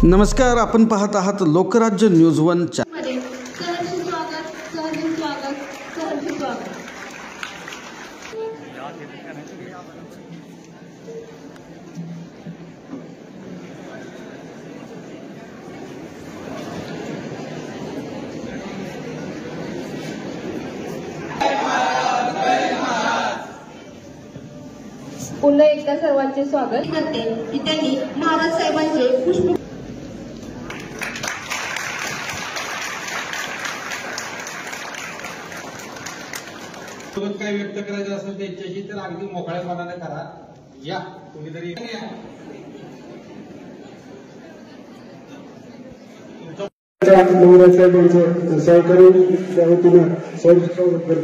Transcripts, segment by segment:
नमस्कार, आपण पाहत आहात लोकराज्य न्यूज 1 पुन्हा एकदा सर्वांचे स्वागत करते की त्यांनी महाराज साहेबांचे पुष्प काय व्यक्त करायचं असेल त्यांच्याशी तर अगदी मोकळ्या मनाने करा. या तुम्ही तरी महाराज साहेबांचं सहकारी त्या वतीनं स्वागत करतो.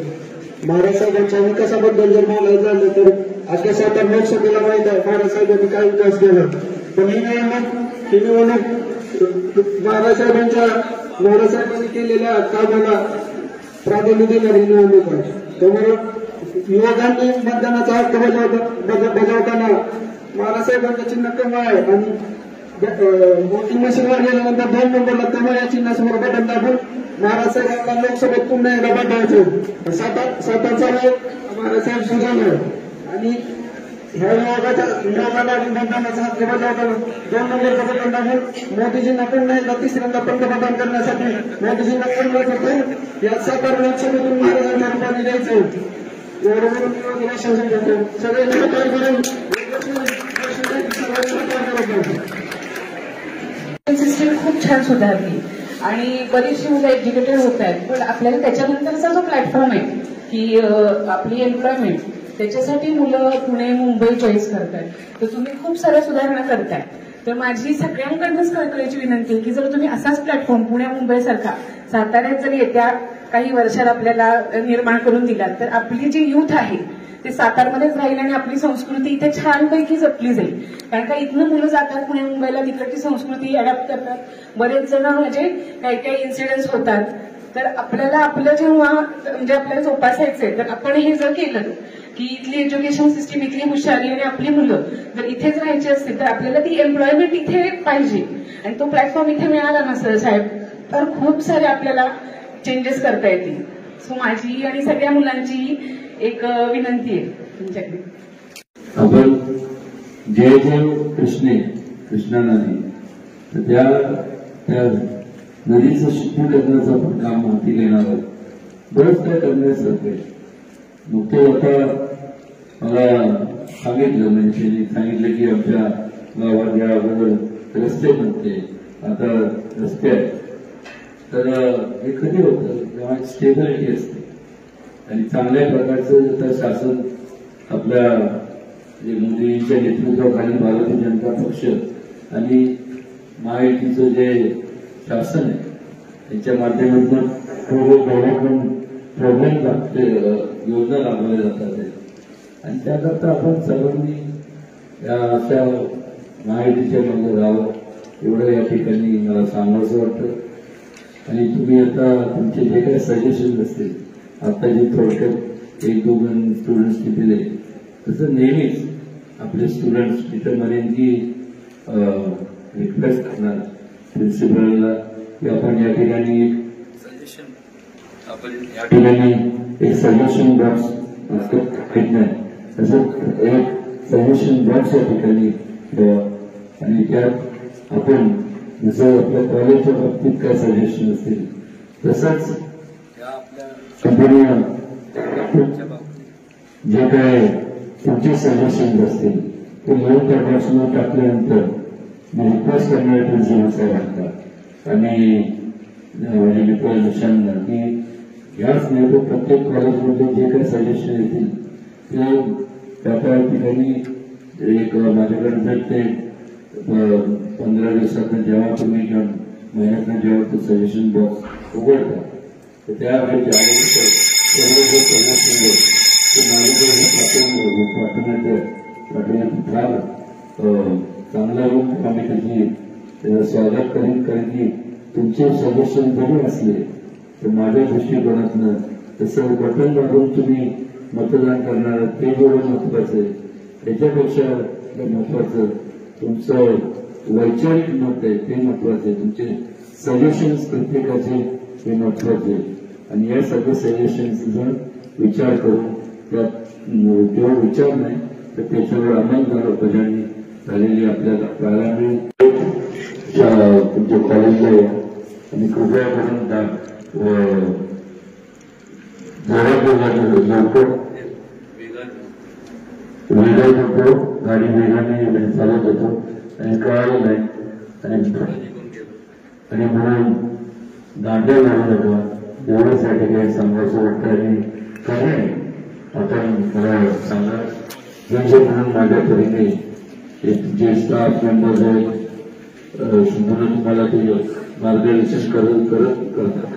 महाराज साहेबांच्या विकासाबद्दल जर बोलायचं झालं तर आता सातारा लोकसभेला माहित आहे महाराज साहेबांनी काय विकास केला. पण ही निवडणूक महाराज साहेबांनी केलेल्या कामाला प्राधान्य देणारी निवडणूक आहे. त्यामुळे युवकांनी मतदानाचा हक्क बजावताना महाराज साहेबांचं चिन्ह कमी आहे आणि वोटिंग मशीनवर गेल्यानंतर 2 नंबरला कमी या चिन्हासमोर बटन दाबून महाराज साहेबांना लोकसभेत पुन्हा एकदा पाठवायचं. सातारचा महाराज साहेब सुजाण आहे आणि ह्या युवकाला मतदानाचा हक्क बजावताना 2 नंबरचा बटन दाबून मोदीजींना पुन्हा एकदा तिसऱ्यांदा पंतप्रधान करण्यासाठी मोदीजींना पुन्हा करतो. या सातारा लोकसभेतून महाराजांच्या रूपाने द्यायचं सगळे नमस्कार करून सिस्टीम खूप छान सुधारली आणि बरीचशी मुलं एज्युकेटेड होत आहेत. पण आपल्याला त्याच्यानंतरचा जो प्लॅटफॉर्म आहे की आपली एम्प्लॉयमेंट त्याच्यासाठी मुलं पुणे मुंबई चॉईस करतायत. तर तुम्ही खूप साऱ्या सुधारणा करताय. तर माझी सगळ्यांकडनंच कळकळीची विनंती आहे की जर तुम्ही असाच प्लॅटफॉर्म पुणे मुंबई सारखा साताऱ्यात जर येत्या काही वर्षात आपल्याला निर्माण करून दिला तर आपली जी युथ आहे ते सातारमध्येच राहील आणि आपली संस्कृती इथे छानपैकी जपली जाईल. कारण का इथनं मुलं जातात पुणे मुंबईला, तिकडची संस्कृती अडॅप्ट करतात. बरेच जण म्हणजे काही काही इन्सिडेंट्स होतात. तर आपल्याला आपलं जेव्हा म्हणजे आपल्याला जोपासायचंय तर आपण हे जर केलं की इथली एज्युकेशन सिस्टीम, इथली हुशारी आणि आपली मुलं जर इथेच राहायची असतील तर आपल्याला ती एम्प्लॉयमेंट इथे पाहिजे आणि तो प्लॅटफॉर्म इथे मिळाला ना सर साहेब तर खूप सारे आपल्याला चेंजेस करता येतील. सो माझी आणि सगळ्या मुलांची एक विनंती आहे तुमच्याकडे. आपण जय जय कृष्णा नदी तर त्या नदीचं शुद्धीकरणाचं आपण काम हाती घेणार आहोत. बरंच काय करण्यासारखं आहे. नुकतं आता मला सांगितलं म्हणजे त्यांनी सांगितलं की आमच्या गावात या अगोदर रस्ते नव्हते, आता रस्ते आहेत. तर हे कधी होतं जेव्हा स्टेबिलिटी असते आणि चांगल्या प्रकारचं तर शासन आपल्या मोदींच्या नेतृत्वाखाली भारतीय जनता पक्ष आणि महायुतीचं जे शासन आहे त्यांच्या माध्यमातून डेव्हलपमेंट प्रोग्राम योजना राबवल्या जातात आणि त्याकरता आपण सर्वांनी या अशा महायुतीच्या मागे राहावं एवढं या ठिकाणी मला सांगायचं वाटतं. आणि तुम्ही आता तुमचे जे काही सजेशन असतील आता जे थोडक्यात 1-2 स्टुडंट्सनी दिले तसं नेहमीच आपले स्टुडंट्स तिथं म्हणेन की रिक्वेस्ट करणार प्रिन्सिपलला की आपण या ठिकाणी सजेशन एक सजेशन बॉक्स तसं एक सजेशन बॉक्स या ठिकाणी ठेवा आणि त्यात आपण जसं आपल्या कॉलेजच्या बाबतीत काय सजेशन असतील तसंच कंपन्या जे काय तुमचे सजेशन असतील ते लिहून त्या बॉक्समध्ये टाकल्यानंतर मी रिक्वेस्ट करणारे प्रिन्सिपल साहेबांना आणि मित्रांना की याच नाही तर प्रत्येक कॉलेजमध्ये जे काही सजेशन येतील ते त्या ठिकाणी एक माझ्याकडे भेटते 15 दिवसातून जेव्हा तुम्ही महिन्यातून जेव्हा तो सजेशन बॉक्स उघडता तर त्यावेळी फार चांगला रूप आम्ही त्याची स्वागत करीन. कारण की तुमचे सजेशन जरी असले तर माझ्या दृष्टिकोनातनं तसं बटन दाबून तुम्ही मतदान करणार ते जेवढं महत्वाचं आहे त्याच्यापेक्षा महत्वाचं तुमचं वैचारिक मत आहे ते महत्वाचे, तुमचे सजेशन्स प्रत्येकाचे हे महत्वाचे आणि या सगळ्या सजेशन्सचा विचार करून त्यात केवळ विचार नाही तर त्याच्यावर अंमलबजावणी झालेली आपल्याला पाहायला मिळेल. तुमच्या कॉलेजला या आणि कृपया करून लवकर वेगात होतो, गाडी वेगाने चालत होतो आणि कळालं नाही आणि म्हणून दांड्या लागत होता. एवढ्यासाठी काही सांगायचं वाटतं आणि काय आपण मला सांगा म्हणजे म्हणून माझ्या तरीने जे स्टाफ मेंबर्स आहेत तुम्हाला ते मार्गदर्शन करतात.